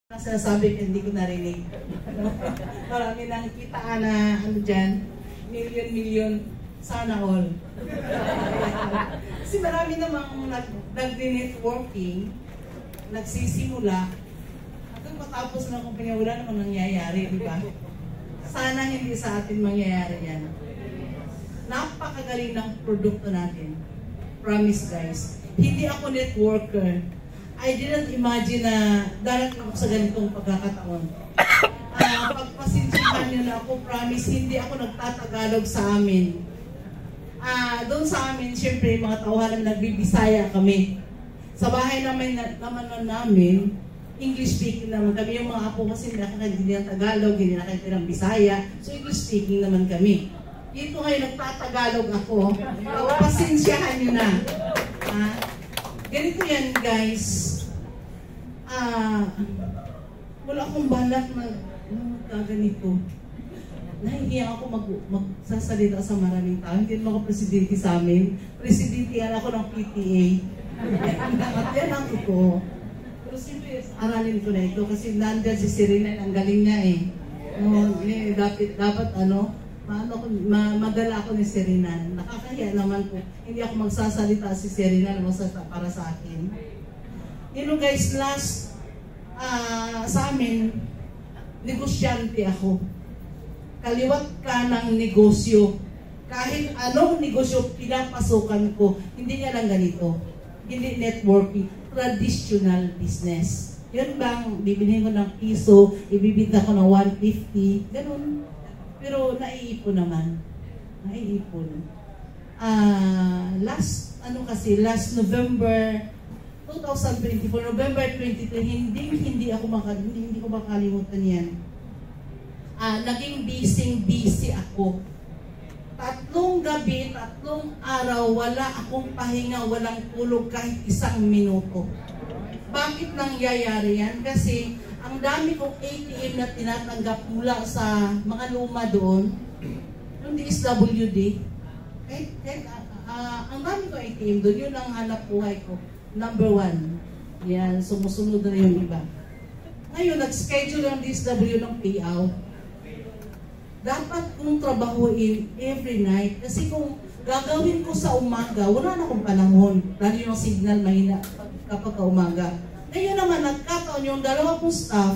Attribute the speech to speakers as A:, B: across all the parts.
A: Sinasabi ko, hindi ko narinig. Marami nang kitaan na ano dyan, million, sana all. Kasi marami namang nag-networking, nagsisimula, hanggang matapos ng kumpanya, wala namang nangyayari, di ba? Sana hindi sa atin mangyayari yan. Napakagaling ng produkto natin. Promise guys. Hindi ako networker. I didn't imagine na darating ako sa ganitong pagkakataon. Pagpasensyahan nyo na ako, promise, hindi ako nagtatagalog sa amin. Doon sa amin, syempre, mga tauhan na nagbibisaya kami. Sa bahay naman namin, English speaking naman kami. Yung mga apo kasi hindi na Tagalog, hindi na ng Bisaya. So English speaking naman kami. Dito ngayon, nagtatagalog ako. Pasensyahan nyo na. Ganito yan, guys. Wala akong balak na ganito. Nahihiya ako magsasalita sa maraming tao. Hindi naman ako presidente sa amin. Presidente yan ako ng PTA. Yan ang ito. Pero siyempre, aralin ko na ito kasi nandiyan si Serena, ang galing niya eh. Dapat madala ako ni Serena. Nakakahiya naman po. Hindi ako magsasalita si Serena na magsasalita para sa akin. You know guys, last sa amin, negosyante ako. Kaliwat ka ng negosyo. Kahit anong negosyo pinapasukan ko, hindi nga lang ganito. Hindi networking, traditional business. Yun bang, bibilhin ko ng piso, ibibinta ko ng 150, ganun. Pero naiipon naman. Naiipon. Last November 2024, November 23, hindi ko makalimutan yan. Naging busy ako. 3 gabi, 3 araw, wala akong pahinga, walang tulog kahit 1 minuto. Bakit nangyayari yan? Kasi ang dami kong ATM na tinatanggap mula sa mga luma doon, yung DSWD, ang dami ko ATM doon, yun ang hanap buhay ko. Number 1. Yan, sumusunod na yung iba. Ngayon, nag-schedule ang DSW ng payout. Dapat kong trabahuin every night. Kasi kung gagawin ko sa umaga, wala na akong panahon. Lalo yung signal mahina kapag umaga. Ngayon naman, nagkataon yung 2 kong staff,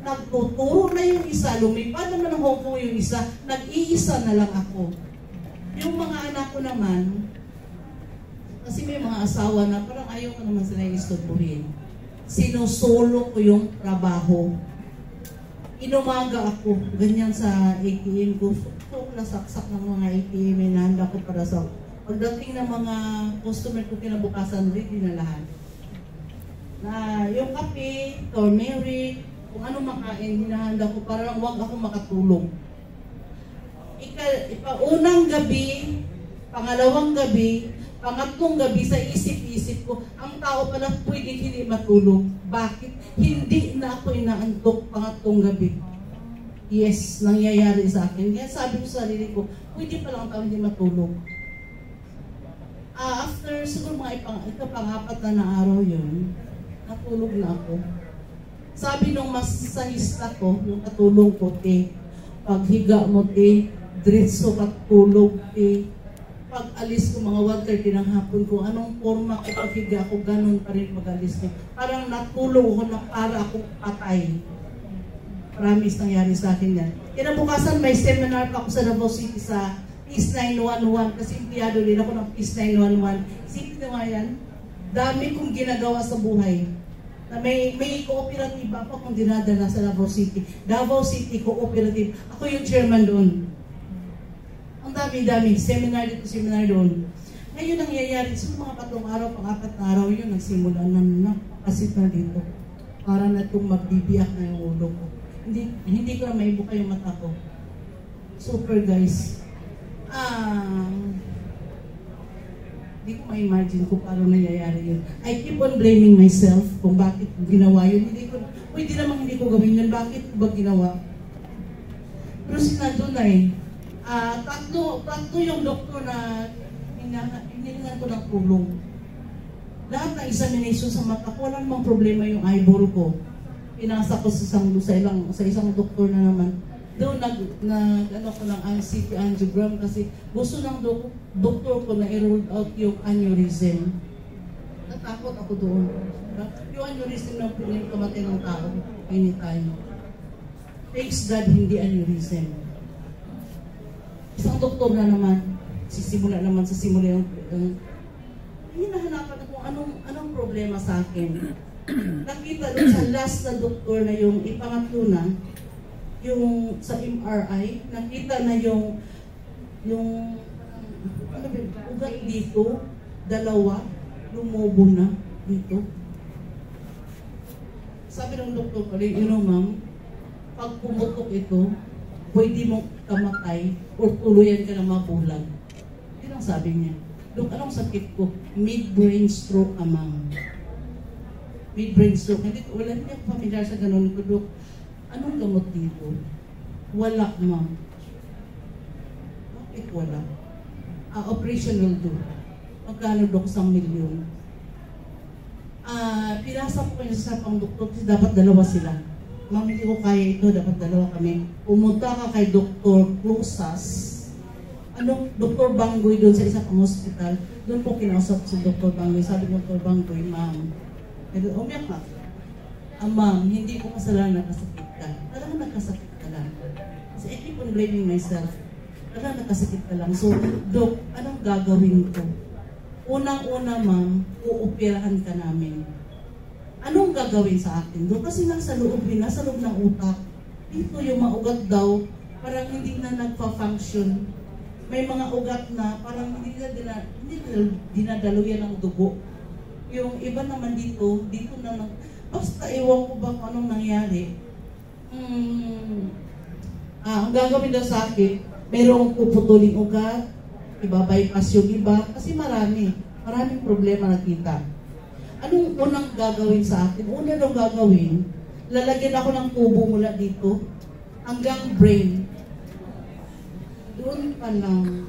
A: nagtuturo na yung isa, lumipad naman ng Hong Kong yung isa, nag-iisa na lang ako. Yung mga anak ko naman, kasi may mga asawa na parang ayaw ko naman sila istorbohin. Sinusolo ko yung trabaho. Inumaga ako, ganyan sa ATM ko. So, nasaksak ng mga ATM, inahanda ko para sa pagdating ng mga customer ko kinabukasan, ready na lahat. Na yung kape, turmeric, kung ano makain, hinahanda ko para lang wag ako makatulog. Unang gabi, pangalawang gabi, pangatlong gabi, sa isip-isip ko, ang tao pala pwedeng hindi matulog. Bakit? Hindi na ako inaantok pangatlong gabi. Yes, nangyayari sa akin. Kaya sabi ko sa sarili ko, pwede pala ang tao hindi matulog. After siguro mga pang-4 na araw yun, natulog na ako. Sabi nung masahista ko, yung katulong ko, paghiga mo, diretso katulog, pag alis ko mga 1:30 ng hapon ko, anong forma ko paghiga ako, ganun pa rin mag-alis ko. Parang natulog ako na para akong patay. Promise nangyari sa akin yan. Kinabukasan may seminar pa ako sa Davao City sa Peace 911 kasi empleyado din ako ng Peace 911. Isipin nyo nga yan, dami kong ginagawa sa buhay. Na may cooperative pa kung dinadala sa Davao City. Davao City Cooperative. Ako yung chairman doon. Ang dami-dami. Seminar dito, seminar doon. Ngayon nangyayari, so mga 3 araw, pang-4 na araw yun, nagsimula na nakasit na dito. Para na itong magbibiyak na yung ulo ko. Hindi ko na maibuka yung mata ko. Super guys. Hindi ko ma-imagine kung paano nangyayari yun. I keep on blaming myself kung bakit ginawa yun. Pwede namang hindi ko gawin yun. Bakit ko ba ginawa? Pero sinado na tatlo yung doktor na hinihingan ko ng tulong. Lahat ng examination sa mata ko, walang mang problema yung eyeball ko. pinasa ko sa isang doktor na naman. Doon ano ko ng CT angiogram kasi gusto ng doktor ko na i-rule out yung aneurysm. Natakot ako doon. Yung aneurysm na pinakamatay ng tao anytime. Thanks God, hindi aneurysm. Isang doktor na naman, sisimula yung hinahanapan ko anong problema sa akin. Nakita doon sa last na doktor na yung ipangatlo na, yung sa MRI, nakita na yung ugat dito, dalawa, lumobo na dito. Sabi ng doktor ko, ma'am, pag pumutok ito, pwede mong kamatay o tuluyan ka na mabulag. Yun ang sabi niya. Dok, anong sakit ko? Midbrain stroke, ma'am. Midbrain stroke. Wala niya familiar sa ganun ko, Dok. Anong gamot dito? Wala, ma'am. Bakit wala? Operation will do. Magkano, Dok? 1 milyon. Pinasa ko kayo sa pang doktor kasi dapat dalawa sila. Ma'am, hindi ko kaya ito, dapat dalawa kami. Pumunta ka kay Dr. Closas. Dr. Banggoy doon sa isa pang hospital. Doon po kinausap si Dr. Banggoy. Sabi ng Dr. Banggoy, ma'am, umiyak ka. Ma'am, hindi ko kasalanan nakasakit ka. Talagang nagkasakit ka lang. Kasi I keep on blaming myself. Talagang nakasakit ka lang. So, Dok, anong gagawin ko? Unang-una, ma'am, uoperahan ka namin. Anong gagawin sa akin, Dok? Kasi nasa loob ng utak. Dito yung mga ugat daw, parang hindi na nagpa-function. May mga ugat na parang hindi na dinadaluyan ng dugo. Yung iba naman dito na basta ewan ko ba kung anong nangyari. Ang gagawin daw sa akin, merong puputuling ugat, iba-bypass yung iba, kasi maraming problema nakita. Anong unang gagawin sa akin? Una daw gagawin, lalagyan ako ng tubo mula dito, hanggang brain. Doon pa lang,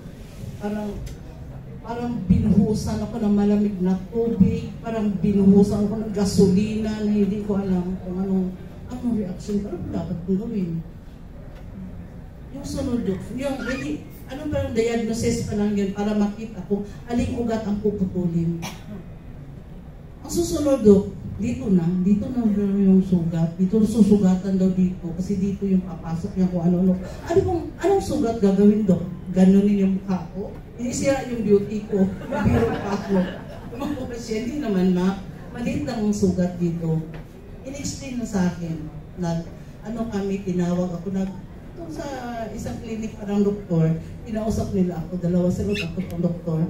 A: parang binuhusan ako ng malamig na tubig, parang binuhusan ako ng gasolina na hindi ko alam kung anong reaction ko. Ano dapat kong gawin? Yung sunod, ano ba yung diagnosis pa lang yun para makita kung aling ugat ang puputulin. Ang susunod, dito na yung sugat. Dito susugatan daw dito kasi dito yung papasok niya kung ano-ano. Anong sugat gagawin, Dok? Ganunin yung mukha ko? Inisira yung beauty ko. Biro pa ako. Kasi hindi naman, maliit lang ang sugat dito. In-explain na sa akin. Tinawag ako sa isang clinic parang doktor, kinausap nila ako, dalawa sila ako pang doktor.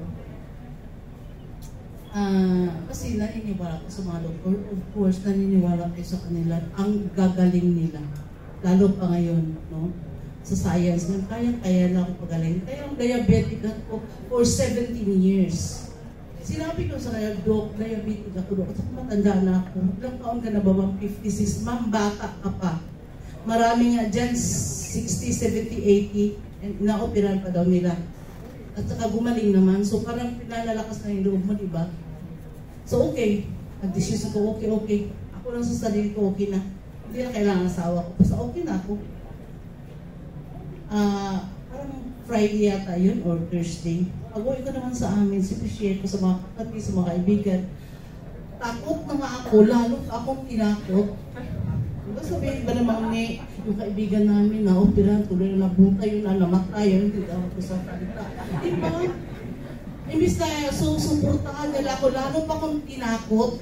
A: Kasi naniniwala ko sa mga doktor, of course, naniniwala ko sa kanila, ang gagaling nila. Lalo pa ngayon, no? Sa science, kaya lang ako pagaling. Kaya ang diabetic ako for 17 years. Sinabi ko sa kanya, Dok, diabetic ako, Dok. At matanda na ako. Ilang taon ka na ba, 56? Ma'am, bata ka pa. Marami nga dyan, 60, 70, 80, and na-operan pa daw nila. At saka gumaling naman. So parang pinalalakas na yung loob mo, diba? So okay. Nag-decision ko, okay. Ako lang sa sarili ko, okay na. Hindi na kailangan asawa ko. Basta okay na ako. Parang Friday yata yun, or Thursday. Pag-uwi ko naman sa amin, sipi-share ko sa mga kapatid, sa mga kaibigan. Takot na nga ako, lalo akong tinakot. Diba sabihin ba naman yung kaibigan namin na operan, tuloy na nabutay yun, namatay yun, hindi daw ako sa salita. Diba? Imbis na susuportahan nila ako, lalo pa akong tinakot.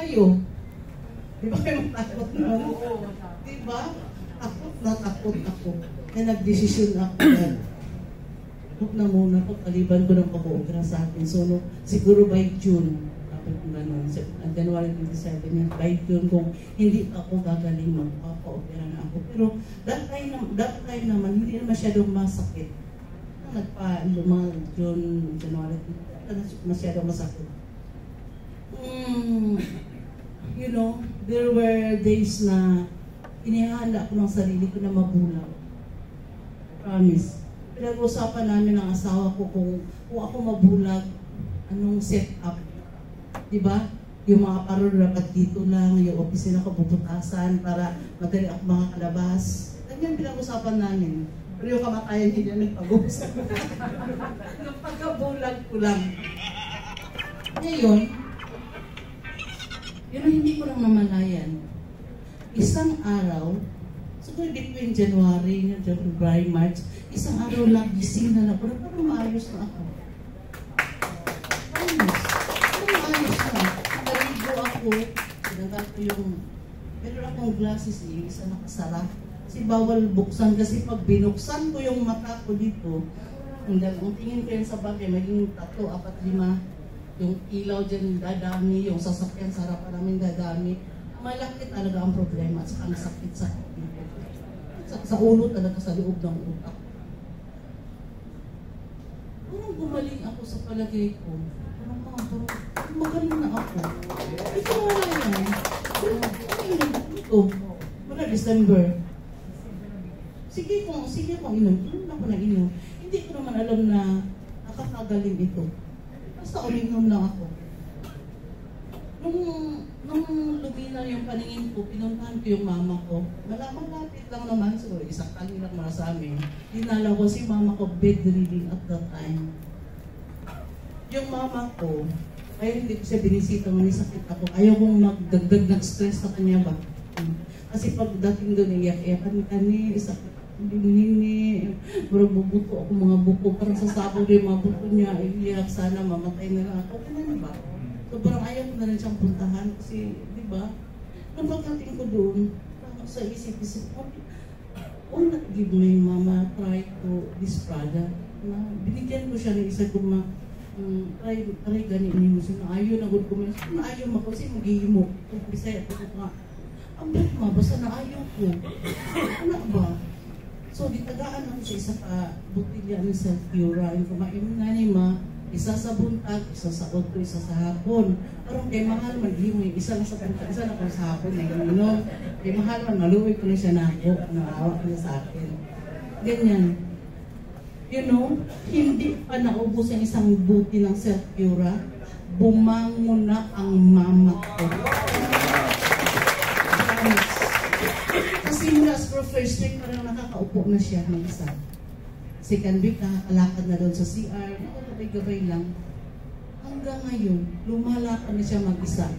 A: Kayo? Diba kayo matakot na? Diba? Takot ako. Kaya nag-desisyon ako yan. Huwag na muna ko, kaliban ko ng pag-oopera sa akin. So, siguro by June, January 27, by June, kung hindi ako gagaling, magpapa-opera na ako. Pero that time naman, hindi na masyadong masakit. June, January, masyadong masakit. You know, there were days na inihanda ko ng sarili ko na mabulag. Promise. Pinag-usapan namin ng asawa ko kung ako mabulag, anong set up. Diba? Yung mga parol dapat dito lang, yung opisina ko puputasan para madali ako makakalabas. Ganyan pinag-usapan namin. Pero yung kamatayan hindi na nagpag-usap. Napagkabulag ko lang. Ngayon, yun ang hindi ko lang namalayan. Isang araw, siguro between January, February, March, isang araw lang gising na ako. Parang maayos na ako. Maayos na. Naligo ako. Sinagal ko yung... Meron akong glasses eh, isa nakasara. Kasi bawal buksan. Kasi pag binuksan ko yung mata ko dito, ang tingin ko yun sa bagay, maging 3, 4, 5. Yung ilaw dyan dadami, yung sasakyan sa harapan namin dadami. Malaki talaga ang problema at saka ang sakit-sakit dito. Sa ulo talaga, sa loob ng utak. Parang gumaling ako sa palagay ko. Parang magaling na ako. Ito na yan. Ito. Mula December. Sige kung inom. Inom na ako na inom. Hindi ko naman alam na nakakagaling ito. Basta uminom lang ako. Nung lumina yung paningin ko, pinuntahan ko yung mama ko. Malapit lang naman, siguro isang tali lang mula sa amin. Dinala ko si mama ko bedridden at that time. Yung mama ko, kaya hindi ko siya binisita nung may sakit ako. Ayaw kong magdagdag nag-stress sa kanya ba? Kasi pag dating doon, iyak-iyakan kami, sakit hindi, parang bubuto ako mga buko, parang sasabog yung mga buko niya, iyak sana, mamatay na lang ako. Ano ba? So parang ayaw ko na rin siyang puntahan kasi, di ba? Nung pagdating ko doon, sa isip-isip ko, why not give my mama try to this product? Na, binigyan ko siya ng isa kong try ganin mo siya. Ayaw na good ko. Ayaw mo kasi mag-iimo. Kung pisaya ko nga, ang balik mo, basta na ayaw ko. Ano ba? So, ditagaan ako sa isa ka butilya ng self-cura. Yung kumain nga ni ma, isa sa buntag, isa sa otro, isa sa hapon. Pero kay mahal man, yung isa na sa buntag, isa na sa hapon. Kay mahal man, maluwi ko na siya na ako, naawa ko na sa akin. Ganyan. You know, hindi pa naubos ang isang buti ng self-cura, bumangon na ang mama ko. Kasi mula sa first week, parang nakakaupo na siya ng isa. Second week, nakakalakad na doon sa CR, nakakabay-gabay lang. Hanggang ngayon, lumalakad na siya mag-isa.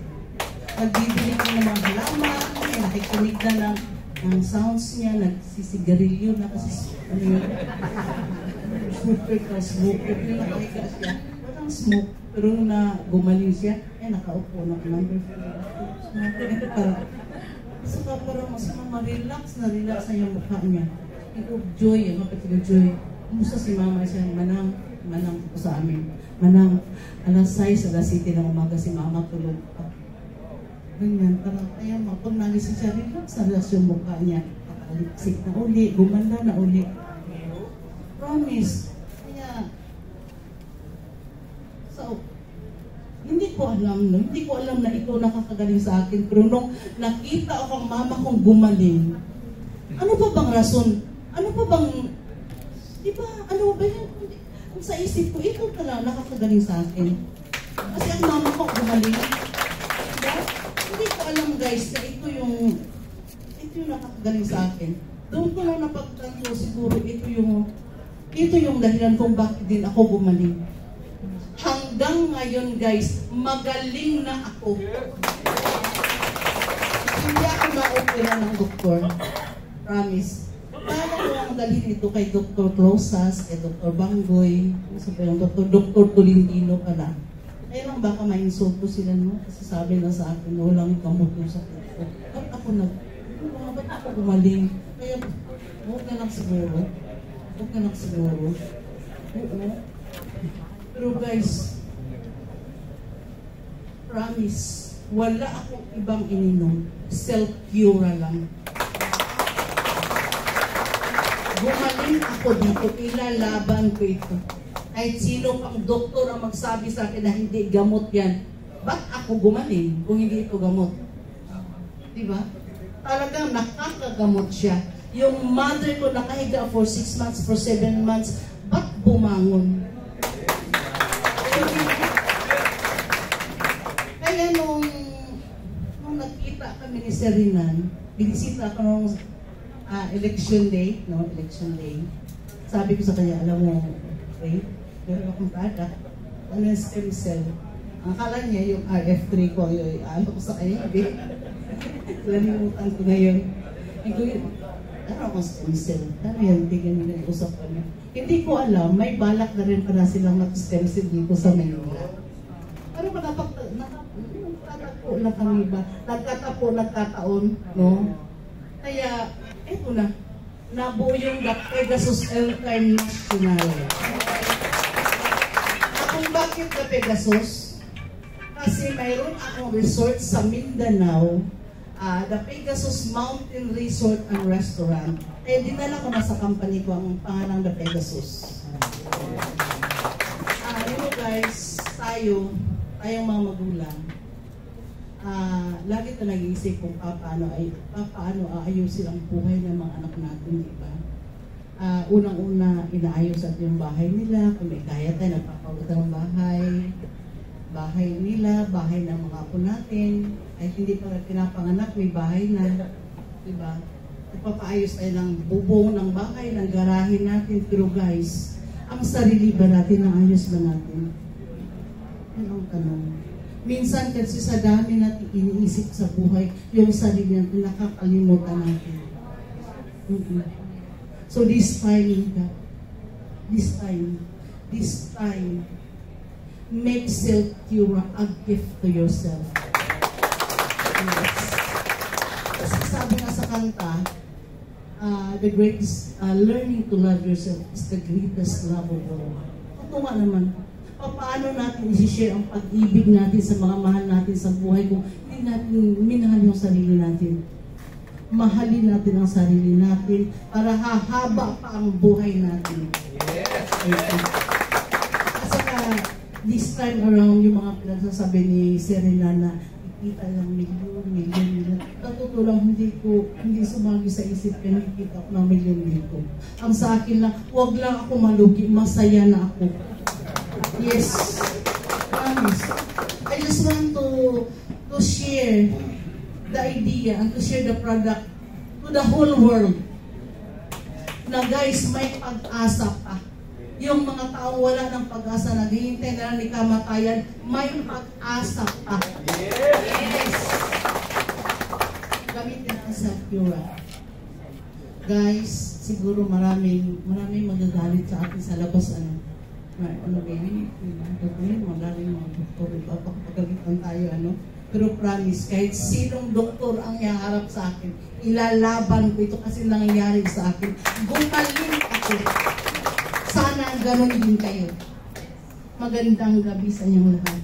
A: Nagbibili ko ng mga halaman, nakikinig na ng sounds niya, nagsisigarilyo na kasi ano yun. Smoker, nakahiga siya. Parang smoke, pero nung gumaling siya, nakaupo na number 4. Parang, saka parang mas ma-relax na yung mukha niya. Ito, Joy, kapatid Joy. Kumusta si mama siya? Manang po sa amin. Manang, alas 6, alas 7 ng umaga si mama tulog pa. Ganyan, parang kaya pag nagising siya, relax na yung mukha niya. Pakaliksik na uli, gumanda na uli. Promise. Kaya, so, hindi ko alam na ito nakakagaling sa akin. Pero nung nakita ako ang mama kong gumaling, ano pa bang rason? Ano pa bang, di ba, ano ba yun? Sa isip ko, ito talaga nakakagaling sa akin. Kasi ang mama ko gumaling. Diba? Hindi ko alam guys na ito yung nakakagaling sa akin. Doon ko lang napagtanto siguro ito yung dahilan kung bakit din ako gumaling. Hanggang ngayon guys, magaling na ako. Hindi ako na-opera ng doktor. Promise. Kaya ko lang dalhin ito kay Dr. Closas, kay Dr. Banggoy, sabi ng Dr. Tolentino pala. Kaya lang baka ma-insulto sila, no? Kasi sabi na sa akin, walang gamot yung sakit ko. Ba't ako gumaling? Kaya, huwag na lang siguro. Oo. Pero guys, promise, wala akong ibang ininom. Self-cura lang. Gumaling ako dito, ilalaban ko ito. Kahit sino pang doktor ang magsabi sa akin na hindi gamot yan, ba't ako gumaling kung hindi ito gamot? Diba? Talagang nakakagamot siya. Yung mother ko nakahiga for 6 months, for 7 months, ba't bumangon? Kaya nung kami ni Serinan, binisita ako nung election day, no? Election day. Sabi ko sa kanya, alam mo, wait, meron akong product, ano yung stem cell. Ang akala niya yung RF3 ko, yung ano ko sa kanya, nalimutan ko ngayon. Ano akong stem cell? Ano yan? Tignan mo na yung usapan niya. Hindi ko alam, may balak na rin para silang mag-stem cell dito sa Manila. Pero nagtatapo na kami ba? Nagkataon, no? Kaya, eto na, nabuo yung The Pegasus Airtime National. Kung bakit The Pegasus? Kasi mayroon akong resort sa Mindanao, The Pegasus Mountain Resort and Restaurant. Eh, dinala ko na sa company ko ang pangalang The Pegasus. You know guys, tayong mga magulang, lagi ito nag-iisip kung paano aayusin ang buhay ng mga anak natin, di ba? Unang-una, inaayos at yung bahay nila, kung may kaya tayo, nagpapagod ng bahay nila, bahay ng mga apo natin, ay hindi pa pinapanganak, may bahay na, di ba? Nagpapaayos tayo ng bubong ng bahay, ng garahe natin, pero guys, ang sarili ba natin, ang ayos ba natin? Yan ang tanong. Minsan kasi sa dami natin iniisip sa buhay, yung sarili natin, nakakalimutan natin. So this time, make self-cure a gift to yourself. Yes. Kasi sabi nga sa kanta, the greatest, learning to love yourself is the greatest love of all. Totoo nga naman. Paano natin i-share ang pag-ibig natin sa mga mahal natin sa buhay kung hindi natin minahal yung sarili natin? Mahalin natin ang sarili natin para hahaba pa ang buhay natin. Yes. At this time around, yung mga pinagsasabi ni Serena na ikita lang milyon. Totoo lang, hindi sumagi sa isip ko, nakikita ko ng milyon dito. Ang sa akin lang, huwag lang ako malugi, masaya na ako. Yes, promise. I just want to share the idea and to share the product to the whole world. Na guys, may pag-asa pa. Yung mga tao wala ng pag-asa, naghihintay na lang ni kamatayan, may pag-asa pa. Yes! Gamitin ang self-cure. Guys, siguro maraming magagalit sa atin sa labas, ano ba yun? Magaling mga doktor, papagalitan tayo, Pero promise, kahit sinong doktor ang iharap sa akin, ilalaban ko ito kasi nangyayari sa akin. Gumaling ako. Sana ganun din kayo. Magandang gabi sa inyong lahat.